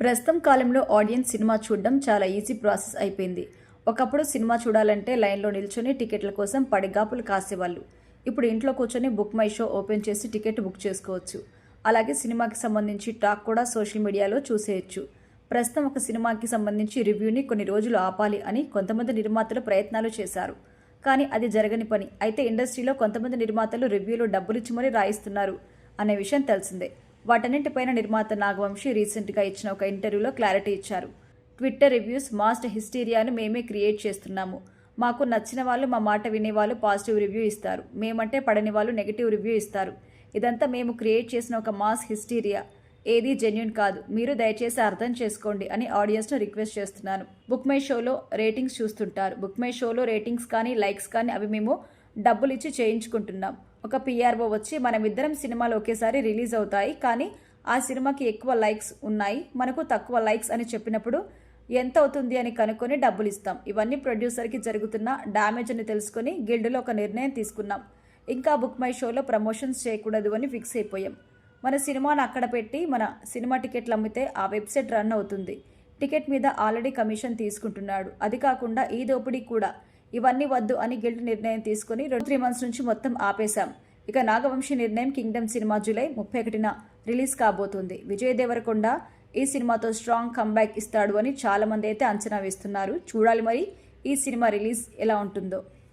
ప్రస్తుతం కాలంలో audience cinema చూడడం చాలా ఈజీ ప్రాసెస్ అయిపోయింది. ఒకప్పుడు సినిమా చూడాలంటే లైన్లో నిల్చొని టికెట్ల కోసం పడిగాపులు కాసేవాళ్ళు. ఇప్పుడు ఇంట్లో కూర్చొని బుక్ మై షో ఓపెన్ చేసి టికెట్ బుక్ చేసుకోవచ్చు. అలాగే సినిమాకి సంబంధించి టాక్ కూడా సోషల్ మీడియాలో చూసేయచ్చు. ప్రస్తుతం ఒక సినిమాకి సంబంధించి రివ్యూని కొన్ని రోజులు ఆపాలి అని కొంతమంది నిర్మాతలు ప్రయత్నాలు చేశారు. కానీ అది జరగని పని. అయితే ఇండస్ట్రీలో కొంతమంది నిర్మాతలు రివ్యూలో డబ్బులిచ్చి మరీ రాయిస్తున్నారు అనే విషయం తెలిసిందే. వాటన్నింటిపైన నిర్మాత నాగవంశీ రీసెంట్గా ఇచ్చిన ఒక ఇంటర్వ్యూలో క్లారిటీ ఇచ్చారు. ట్విట్టర్ రివ్యూస్ మాస్ట్ హిస్టీరియాను మేమే క్రియేట్ చేస్తున్నాము. మాకు నచ్చిన వాళ్ళు, మా మాట వినేవాళ్ళు పాజిటివ్ రివ్యూ ఇస్తారు. మేమంటే పడని వాళ్ళు నెగిటివ్ రివ్యూ ఇస్తారు. ఇదంతా మేము క్రియేట్ చేసిన ఒక మాస్ హిస్టీరియా. ఏది జెన్యున్ కాదు. మీరు దయచేసి అర్థం చేసుకోండి అని ఆడియన్స్ను రిక్వెస్ట్ చేస్తున్నాను. బుక్ మై షోలో రేటింగ్స్ చూస్తుంటారు. బుక్ మై షోలో రేటింగ్స్ కానీ లైక్స్ కానీ అవి మేము డబ్బులు ఇచ్చి చేయించుకుంటున్నాం. ఒక పిఆర్ఓ వచ్చి మనమిద్దరం సినిమాలు ఒకేసారి రిలీజ్ అవుతాయి, కానీ ఆ సినిమాకి ఎక్కువ లైక్స్ ఉన్నాయి, మనకు తక్కువ లైక్స్ అని చెప్పినప్పుడు ఎంత అవుతుంది అని కనుక్కొని డబ్బులు ఇస్తాం. ఇవన్నీ ప్రొడ్యూసర్కి జరుగుతున్న డ్యామేజ్ అని తెలుసుకొని గిల్డ్లో ఒక నిర్ణయం తీసుకున్నాం. ఇంకా బుక్ మై షోలో ప్రమోషన్స్ చేయకూడదు అని ఫిక్స్ అయిపోయాం. మన సినిమాను అక్కడ పెట్టి మన సినిమా టికెట్లు అమ్మితే ఆ వెబ్సైట్ రన్ అవుతుంది. టికెట్ మీద ఆల్రెడీ కమిషన్ తీసుకుంటున్నాడు. అది కాకుండా ఈ దోపిడీ కూడా. ఇవన్నీ వద్దు అని గిల్డ్ నిర్ణయం తీసుకుని 2-3 months నుంచి మొత్తం ఆపేశాం. ఇక నాగవంశీ నిర్ణయం కింగ్డమ్ సినిమా జూలై 31న రిలీజ్ కాబోతుంది. విజయ్ దేవరకొండ ఈ సినిమాతో స్ట్రాంగ్ కంబ్యాక్ ఇస్తాడు అని చాలా మంది అయితే అంచనా వేస్తున్నారు. చూడాలి మరి ఈ సినిమా రిలీజ్ ఎలా ఉంటుందో.